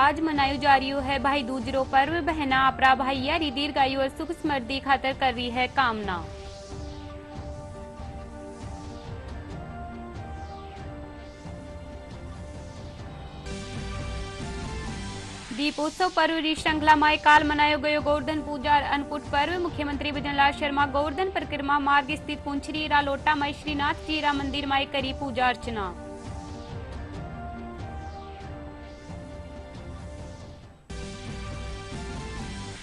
आज मनायो जा रही है भाई दूज रो पर्व। बहना अपरा भाईया री दीर्घायु और सुख समृद्धि खातर कर रही है कामना। दीपोत्सव पर्व री श्रृंखला में काल मनायो गयो गोवर्धन पूजा और अन्नकूट पर्व। मुख्यमंत्री भजनलाल शर्मा गोवर्धन परिक्रमा मार्ग स्थित पुंछरी रा लोटा में श्रीनाथ जी रा मंदिर में करी पूजा अर्चना।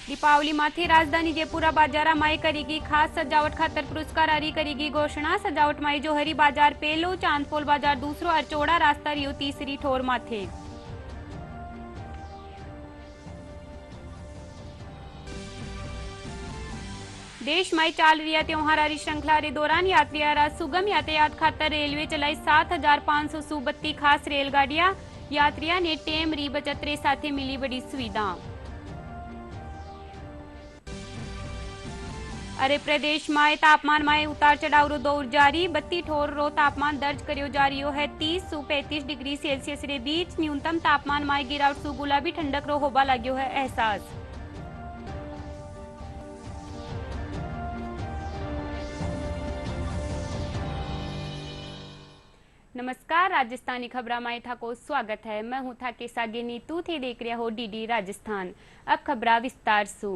दीपावली माथे राजधानी जयपुरा बाजारा माई करेगी खास सजावट खातर पुरस्कार आरी करेगी घोषणा। सजावट माई जोहरी बाजार पहलो, चांदपोल बाजार दूसरो और चौड़ा रास्ता रियो तीसरी ठोर माथे। देश में चाल रही त्योहार आरी श्रृंखला रे दौरान यात्रियां सुगम यातायात खातर रेलवे चलाई 7,532 खास रेलगाड़ियां। यात्रियां ने टेम री बचत रे साथे मिली बड़ी सुविधा। अरे प्रदेश में तापमान में उतार चढ़ाव रो दौर जारी। 32 ठोर रो तापमान दर्ज करियो जा रही है 30 से 35 डिग्री सेल्सियस रे बीच। न्यूनतम तापमान में गिरावट सु गुलाबी ठंडक रो होबा लाग्यो है एहसास। नमस्कार, राजस्थानी खबरा में था को स्वागत है। मैं हूं था के सागे नीतू थे देख रहा हो डीडी राजस्थान। अब खबरा विस्तार सु।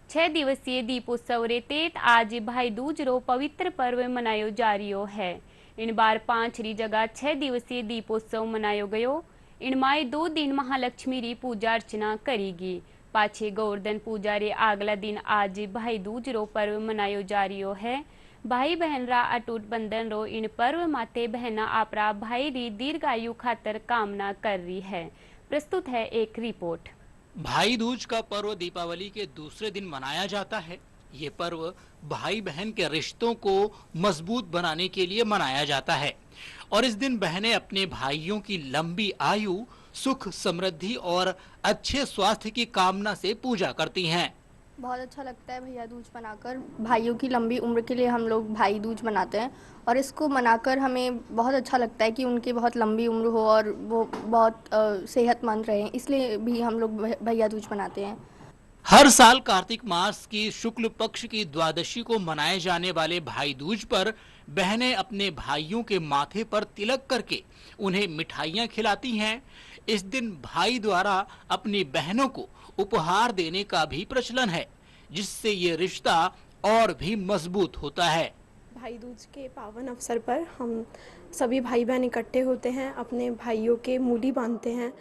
6 दिवसीय दीपोत्सव रे तेत आज भाई दूज रो पवित्र पर्व मनायो जा रियो है। इन बार 5 री जगह 6 दिवसीय दीपोत्सव मनायो गयो। इन माए 2 दिन महालक्ष्मी री पूजा अर्चना करेगी। पाछे गोवर्धन पूजा रे अगला दिन आज भाई दूज रो पर्व मनायो जा रियो है। भाई बहन रा अटूट बंधन रो इन पर्व माते बहना आपरा भाई री दीर्घायु खातर कामना कर रही है। प्रस्तुत है एक रिपोर्ट। भाई दूज का पर्व दीपावली के दूसरे दिन मनाया जाता है। ये पर्व भाई बहन के रिश्तों को मजबूत बनाने के लिए मनाया जाता है और इस दिन बहनें अपने भाइयों की लंबी आयु, सुख, समृद्धि और अच्छे स्वास्थ्य की कामना से पूजा करती हैं। बहुत अच्छा लगता है भैया दूज मनाकर। भाइयों की लंबी उम्र के लिए हम लोग भाई दूज मनाते हैं और इसको मनाकर हमें बहुत अच्छा लगता है कि उनकी बहुत लंबी उम्र हो और वो बहुत सेहतमंद रहें, इसलिए भी हम लोग भैया दूज मनाते हैं। हर साल कार्तिक मास की शुक्ल पक्ष की द्वादशी को मनाए जाने वाले भाई दूज पर बहनें अपने भाइयों के माथे पर तिलक करके उन्हें मिठाइयां खिलाती हैं। इस दिन भाई द्वारा अपनी बहनों को उपहार देने का भी प्रचलन है, जिससे ये रिश्ता और भी मजबूत होता है। भाई दूज के पावन अवसर पर हम सभी भाई बहन इकट्ठे होते हैं, अपने भाइयों के मूली बांधते हैं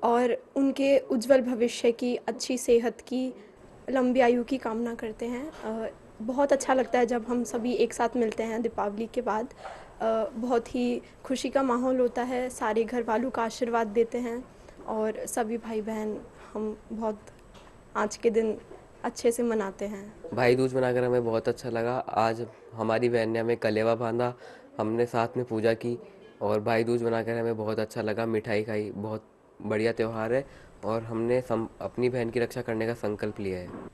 और उनके उज्जवल भविष्य की, अच्छी सेहत की, लंबी आयु की कामना करते हैं। बहुत अच्छा लगता है जब हम सभी एक साथ मिलते हैं दीपावली के बाद। बहुत ही खुशी का माहौल होता है, सारे घर वालों का आशीर्वाद देते हैं और सभी भाई बहन हम बहुत आज के दिन अच्छे से मनाते हैं। भाई दूज मनाकर हमें बहुत अच्छा लगा। आज हमारी बहन ने हमें कलेवा बांधा, हमने साथ में पूजा की और भाई दूज मनाकर हमें बहुत अच्छा लगा। मिठाई खाई, बहुत बढ़िया त्यौहार है और हमने अपनी बहन की रक्षा करने का संकल्प लिया है।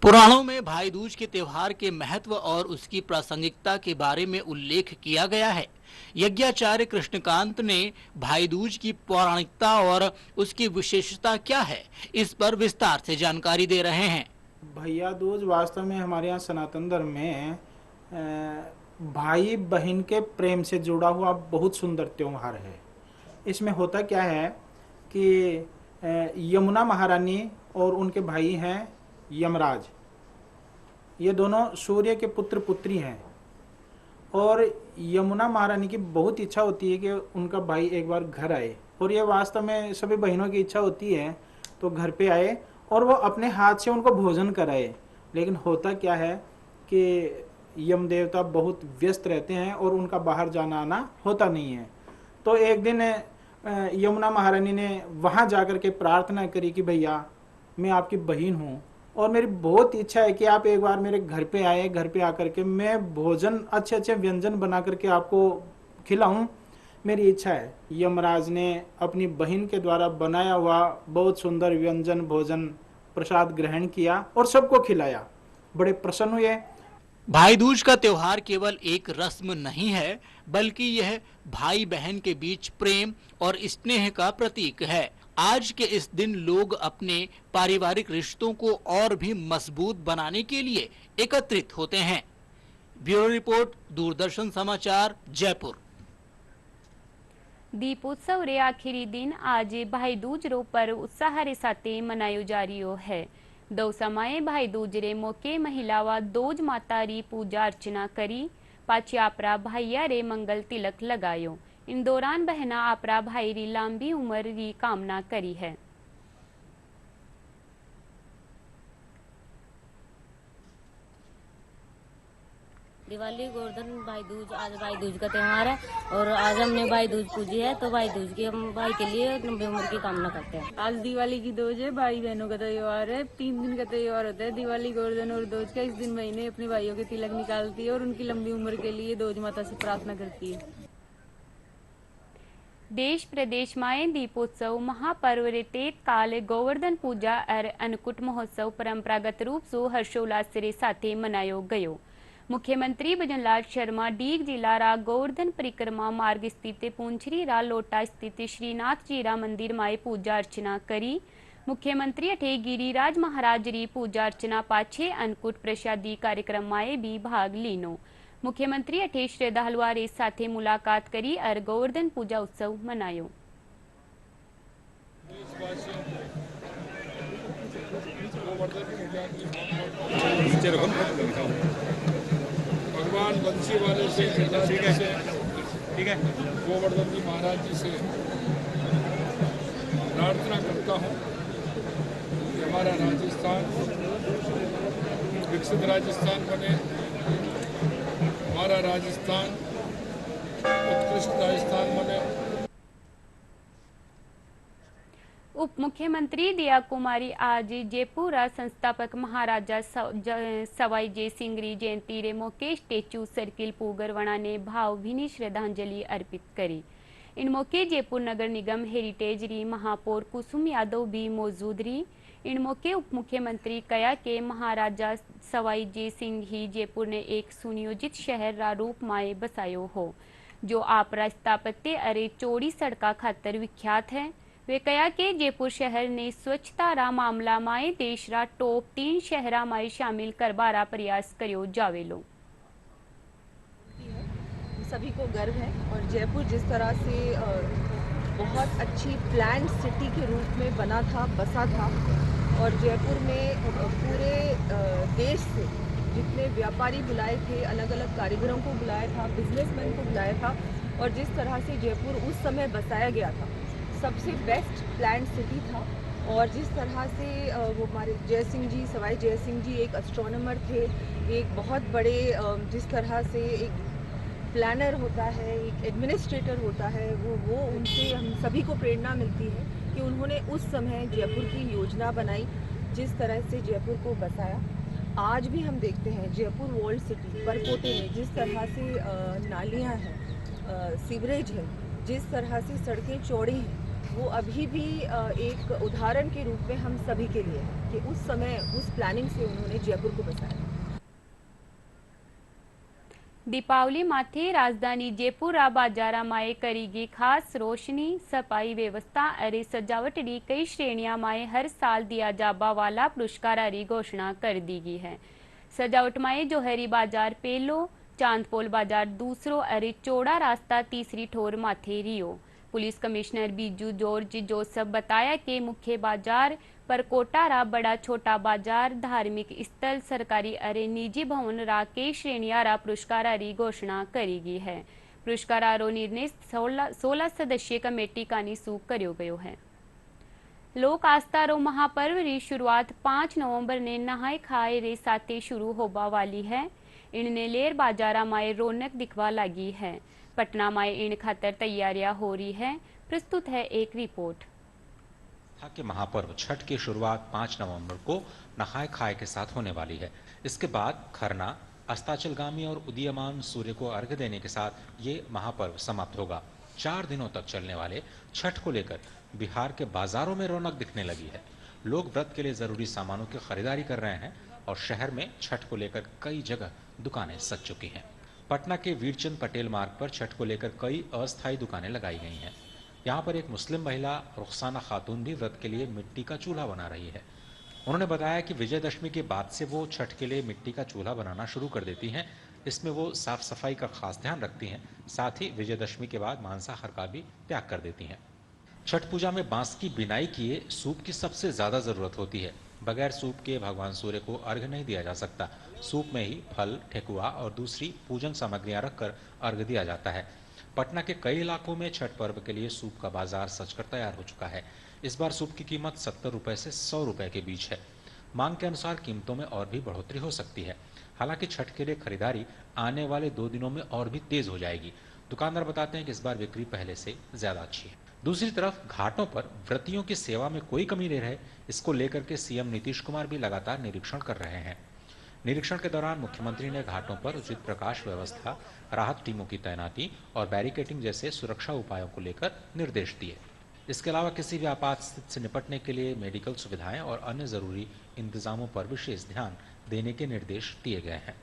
पुराणों में भाई दूज के त्योहार के महत्व और उसकी प्रासंगिकता के बारे में उल्लेख किया गया है। यज्ञाचार्य कृष्णकांत ने भाई दूज की पौराणिकता और उसकी विशेषता क्या है, इस पर विस्तार से जानकारी दे रहे हैं। भैया दूज वास्तव में हमारे यहाँ सनातन धर्म में भाई बहन के प्रेम से जुड़ा हुआ बहुत सुंदर त्योहार है। इसमें होता क्या है कि यमुना महारानी और उनके भाई हैं यमराज, ये दोनों सूर्य के पुत्र पुत्री हैं और यमुना महारानी की बहुत इच्छा होती है कि उनका भाई एक बार घर आए और ये वास्तव में सभी बहनों की इच्छा होती है, तो घर पे आए और वो अपने हाथ से उनको भोजन कराए। लेकिन होता क्या है कि यम देवता बहुत व्यस्त रहते हैं और उनका बाहर जाना आना होता नहीं है। तो एक दिन यमुना महारानी ने वहाँ जाकर के प्रार्थना करी कि भैया मैं आपकी बहन हूँ और मेरी बहुत इच्छा है कि आप एक बार मेरे घर पे आए, घर पे आकर के मैं भोजन, अच्छे अच्छे व्यंजन बना करके आपको खिलाऊं, मेरी इच्छा है। यमराज ने अपनी बहन के द्वारा बनाया हुआ बहुत सुंदर व्यंजन, भोजन, प्रसाद ग्रहण किया और सबको खिलाया। बड़े प्रसन्न हुए। भाई दूज का त्योहार केवल एक रस्म नहीं है, बल्कि यह भाई बहन के बीच प्रेम और स्नेह का प्रतीक है। आज के इस दिन लोग अपने पारिवारिक रिश्तों को और भी मजबूत बनाने के लिए एकत्रित होते हैं। ब्यूरो रिपोर्ट, दूरदर्शन समाचार, जयपुर। दीपोत्सव रे आखिरी दिन आज भाई दूज रो पर्व उत्साह रे साथे मनायो जा रियो है। दो समय भाई दूज रे मौके महिलावा दोज माता री पूजा अर्चना करी, पाछी आपरा भाइया रे मंगल तिलक लगायो। इन दौरान बहना आपरा भाई री लंबी उम्र री कामना करी है। दिवाली, गोवर्धन, भाई दूज, आज भाई दूज का त्यौहार है और आज हमने भाई दूज पूजी है, तो भाई दूज की हम भाई के लिए लंबी उम्र की कामना करते हैं। आज दिवाली की दूज है, भाई बहनों का त्योहार है। 3 दिन का त्योहार होता है, दिवाली, गोवर्धन और दूज का। इस दिन बहनें अपने भाइयों के तिलक निकालती है और उनकी लंबी उम्र के लिए दूज माता से प्रार्थना करती है। देश प्रदेश में दीपोत्सव महापर्व रे तेत काल गोवर्धन पूजा और अन्नकूट महोत्सव परंपरागत रूप से हर्षोल्लास रे साथे मनायो गयो। मुख्यमंत्री भजनलाल शर्मा डीग जिला रा गोवर्धन परिक्रमा मार्ग स्थित पूंछरी रा लोटा स्थित श्रीनाथ जी रा मंदिर माए पूजा अर्चना करी। मुख्यमंत्री अठे गिरिराज महाराज री पूजा अर्चना पाछे अन्नकूट प्रसादी कार्यक्रम माए भी भाग लीनो। मुख्यमंत्री अठे श्रद्धालुआ रे साथे मुलाकात करी और गोवर्धन पूजा उत्सव मनायो। भगवान बंसी वाले से ठीक है गोवर्धन जी महाराज जी से प्रार्थना करता हूँ कि हमारा राजस्थान विकसित राजस्थान बने, हमारा राजस्थान उत्कृष्ट राजस्थान बने। उप मुख्यमंत्री दिया कुमारी आज जयपुर संस्थापक महाराजा सवाई जय सिंह री जयंती रे मौके स्टेचू सर्किल पूगरवणा ने भावभीनी श्रद्धांजलि अर्पित करी। इन मौके जयपुर नगर निगम हेरिटेज री महापौर कुसुम यादव भी मौजूद रही। इन मौके उप मुख्यमंत्री कया के महाराजा सवाई जय सिंह ही जयपुर ने एक सुनियोजित शहर रा रूप माए बसायो हो, जो आपरा स्थापत्य अरे चौड़ी सड़का खातर विख्यात है। वे कया के जयपुर शहर ने स्वच्छता रा मामला माए देश रा टॉप 3 शहरा माए शामिल करबारा प्रयास करियो जावेलो। सभी को गर्व है और जयपुर जिस तरह से बहुत अच्छी प्लान्ड सिटी के रूप में बना था, बसा था, और जयपुर में पूरे देश से जितने व्यापारी बुलाए थे, अलग अलग कारीगरों को बुलाया था, बिजनेसमैन को बुलाया था, और जिस तरह से जयपुर उस समय बसाया गया था, सबसे बेस्ट प्लान्ड सिटी था। और जिस तरह से वो हमारे जय सिंह जी, सवाई जय सिंह जी एक एस्ट्रोनॉमर थे, एक बहुत बड़े जिस तरह से एक प्लानर होता है, एक एडमिनिस्ट्रेटर होता है, वो उनसे हम सभी को प्रेरणा मिलती है कि उन्होंने उस समय जयपुर की योजना बनाई, जिस तरह से जयपुर को बसाया। आज भी हम देखते हैं जयपुर वर्ल्ड सिटी परकोटे में जिस तरह से नालियाँ हैं, सीवरेज है, जिस तरह से सड़कें चौड़ी हैं, वो अभी भी एक उदाहरण के रूप में हम सभी के लिए है कि उस समय उस प्लानिंग से उन्होंने जयपुर को बसाया। दीपावली माथे राजधानी जयपुर रा बाजारा माए करीगी खास रोशनी, सफाई व्यवस्था अरे सजावट री कई श्रेणियां माए हर साल दिया जाबा वाला पुरस्कार री घोषणा कर दी गई है। सजावट माए जोहरी बाजार पेलो, चांदपोल बाजार दूसरो अरे चौड़ा रास्ता तीसरी ठोर माथे रियो। पुलिस कमिश्नर बीजू जॉर्ज जोसफ बताया कि मुख्य बाजार परकोटा रा बड़ा छोटा बाजार, धार्मिक स्थल, सरकारी अरे निजी भवन रा के श्रेणिया रा पुरस्कार री घोषणा करी गई है। पुरस्कार रो निर्णय 16 सदस्यीय कमेटी का निसू करो गयो है। लोक आस्था रो महापर्व री शुरुआत 5 नवंबर ने नहाय खाए रे साथे शुरू होबा वाली है। इनने लेर बाजारा माए रौनक दिखवा लगी है। पटना माए इन खातर तैयारियां हो रही है। प्रस्तुत है एक रिपोर्ट। के महापर्व छठ की शुरुआत 5 नवंबर को नहाय खाए के साथ होने वाली है। इसके बाद खरना, अस्ताचलगामी और उदीयमान सूर्य को अर्घ्य देने के साथ ये महापर्व समाप्त होगा। 4 दिनों तक चलने वाले छठ को लेकर बिहार के बाजारों में रौनक दिखने लगी है। लोग व्रत के लिए जरूरी सामानों की खरीदारी कर रहे हैं और शहर में छठ को लेकर कई जगह दुकानें सज चुकी हैं। पटना के वीरचंद पटेल मार्ग पर छठ को लेकर कई अस्थायी दुकानें लगाई गई हैं। यहाँ पर एक मुस्लिम महिला रुखसाना खातून भी व्रत के लिए मिट्टी का चूल्हा बना रही है। उन्होंने बताया कि विजयदशमी के बाद से वो छठ के लिए मिट्टी का चूल्हा बनाना शुरू कर देती हैं। इसमें वो साफ सफाई का खास ध्यान रखती हैं, साथ ही विजयदशमी के बाद मांसाहार का भी त्याग कर देती हैं। छठ पूजा में बांस की बिनाई किए सूप की सबसे ज्यादा जरूरत होती है। बगैर सूप के भगवान सूर्य को अर्घ्य नहीं दिया जा सकता। सूप में ही फल, ठेकुआ और दूसरी पूजन सामग्रियां रखकर अर्घ्य दिया जाता है। पटना के कई इलाकों में छठ पर्व के लिए सूप का बाजार सजकर तैयार हो चुका है। इस बार सूप की कीमत 70 रुपए से 100 रुपए के बीच है। मांग के अनुसार कीमतों में और भी बढ़ोतरी हो सकती है। हालांकि छठ के लिए खरीदारी आने वाले 2 दिनों में और भी तेज हो जाएगी। दुकानदार बताते हैं कि इस बार बिक्री पहले से ज्यादा अच्छी है। दूसरी तरफ घाटों पर व्रतियों की सेवा में कोई कमी नहीं रहे, इसको लेकर के सीएम नीतीश कुमार भी लगातार निरीक्षण कर रहे हैं। निरीक्षण के दौरान मुख्यमंत्री ने घाटों पर उचित प्रकाश व्यवस्था, राहत टीमों की तैनाती और बैरिकेडिंग जैसे सुरक्षा उपायों को लेकर निर्देश दिए। इसके अलावा किसी भी आपात स्थिति से निपटने के लिए मेडिकल सुविधाएं और अन्य जरूरी इंतजामों पर विशेष ध्यान देने के निर्देश दिए गए हैं।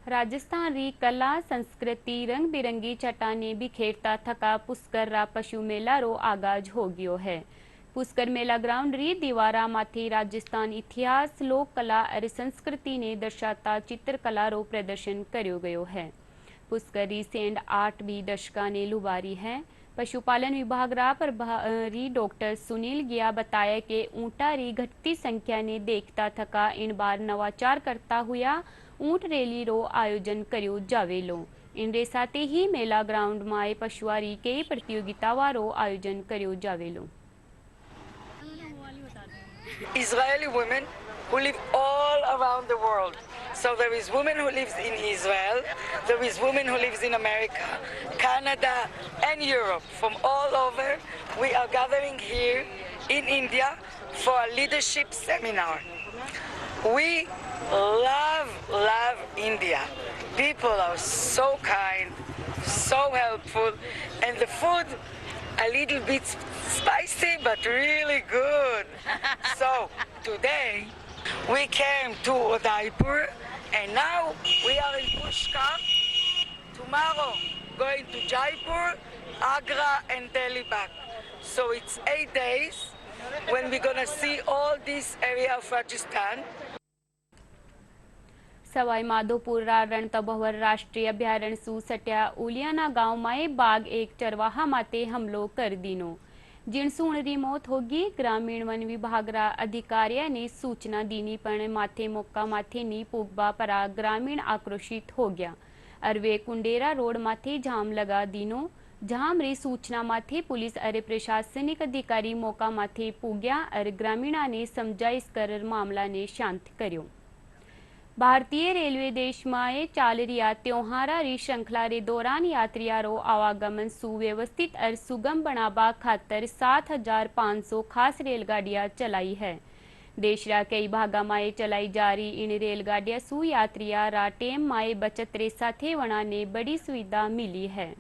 राजस्थान री कला संस्कृति रंग बिरंगी चट्टाने बिखेरता थका पुष्कर रा पशु मेला रो आगाज हो गयो है। पुष्कर मेला ग्राउंड री दीवारा माथी राजस्थान इतिहास, लोक कला और संस्कृति ने दर्शाता चित्रकला रो प्रदर्शन कर्यो गयो है। पुष्कर री सेंड आर्ट भी दर्शका ने लुबारी है। पशुपालन विभाग रा प्रभारी डॉक्टर सुनील गिया बताया कि ऊँटा री घटती संख्या ने देखता थका इन बार नवाचार करता हुआ ऊँट रैली रो आयोजन कर्यो जावेलो। इनरे साथ ही मेला ग्राउंड में पशुआरी कई प्रतियोगिताओं रो आयोजन कर्यो जावेलो। Israeli women who live all around the world. So there is women who lives in Israel, there is women who lives in America, Canada and Europe. From all over, we are gathering here in India for a leadership seminar. We love India. People are so kind, so helpful, and the food a little bit spicy but really good. So today we came to Udaipur and now we are in Pushkar. Tomorrow going to Jaipur, Agra and Delhi back. So it's 8 days when we're gonna see all this area of Rajasthan. Sawai Madhopur रणतंभौर राष्ट्रीय अभयारण्य सु सट्या Uliana गांव में बाघ एक चरवाहा माते हमलो कर दीनो, जिनसु उनरी मौत होगी। ग्रामीण वन विभाग रा अधिकारियों ने सूचना दीनी पण माथे मौका माथे नी पुगबा परा ग्रामीण आक्रोशित हो गया। अरवे कुंडेरा रोड माथे जाम लगा दीनो। जाम री सूचना माथे पुलिस अरे प्रशासनिक अधिकारी मौका माथे पुग्या और ग्रामीणा ने समझाइश कर मामला ने शांत कर्यो। भारतीय रेलवे देश में चाल रिया त्योहारा री श्रृंखला रे दौरान यात्रियों रो आवागमन सुव्यवस्थित और सुगम बनाबा खातर 7,500 खास रेलगाड़ियां चलाई है। देश रा कई भागा में चलाई जा रही इन रेलगाड़ियां सु यात्रियों रा टेम में बचत रे साथे वना ने बड़ी सुविधा मिली है।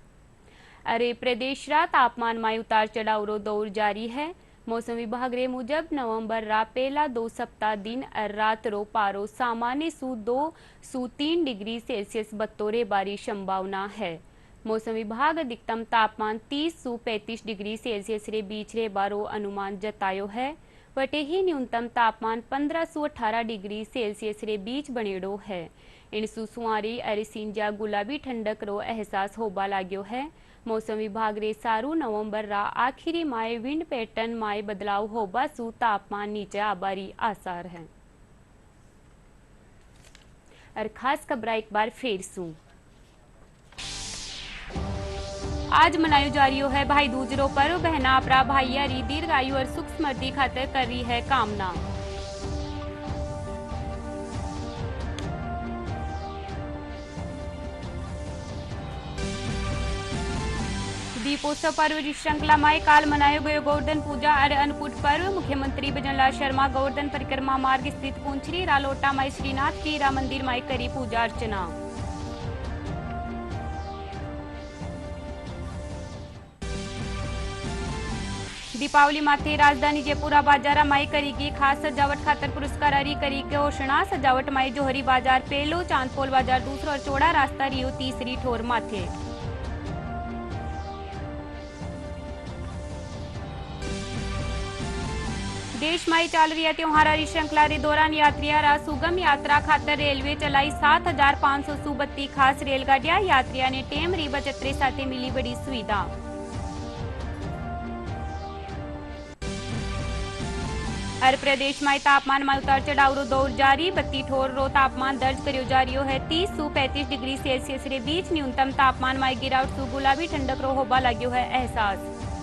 अरे प्रदेश रा तापमान में उतार चढ़ाव रो दौर जारी है। मौसम विभाग रे मुजब नवंबर रा पहला 2 सप्ताह दिन और रात रो पारो सामान्य सु 2 सु 3 डिग्री सेल्सियस बतौरे बारी संभावना है। मौसम विभाग अधिकतम तापमान 30 सु 35 डिग्री सेल्सियस रे बीच रे बारो अनुमान जतायो है। वटे ही न्यूनतम तापमान 15 सु 18 डिग्री सेल्सियस रे बीच बनेड़ो है। इन सुसुआरी और सिंजा गुलाबी ठंडक रो एहसास होबा लाग्यो है। मौसम विभाग रे सारू नवंबर रा आखिरी माय विंड पैटर्न माय बदलाव होबा सु तापमान नीचे आबारी आसार है। और खास खबर एक बार फिर सु आज मनायो जा रही है भाई दूज रो पर्व। बहना अपरा भाईया री दीर्घायु और सुख समृद्धि खातिर कर रही है कामना। दीपोत्सव पर्व की श्रृंखला में काल मनायो गयो गोवर्धन पूजा और अन्नकूट पर्व। मुख्यमंत्री भजनलाल शर्मा गोवर्धन परिक्रमा मार्ग स्थित पुंछरी रालोटा में श्रीनाथ की रा मंदिर में करी पूजा अर्चना। दीपावली माथे राजधानी जयपुरा बाजार में करीगी खास सजावट खातर पुरस्कार हरी करी घोषणा। सजावट में जोहरी बाजार पहलो, चांदपोल बाजार दूसरो और चौड़ा रास्ता रियो तीसरी ठोर माथे। देश में चल रही त्योहारी श्रृंखला के दौरान यात्रियों सुगम यात्रा खातर रेलवे चलाई 7,532 खास रेलगाड़ियां। यात्रियों ने टेम री बचत रे साथे मिली बड़ी सुविधा। हर प्रदेश में तापमान में उतार चढ़ाव रो दौर जारी। 32 ठोर रो तापमान दर्ज करियो जा रही है। 30 से 35 डिग्री सेल्सियस रे बीच न्यूनतम तापमान में गिरावट सु गुलाबी ठंडक रो होबा लाग्यो है एहसास।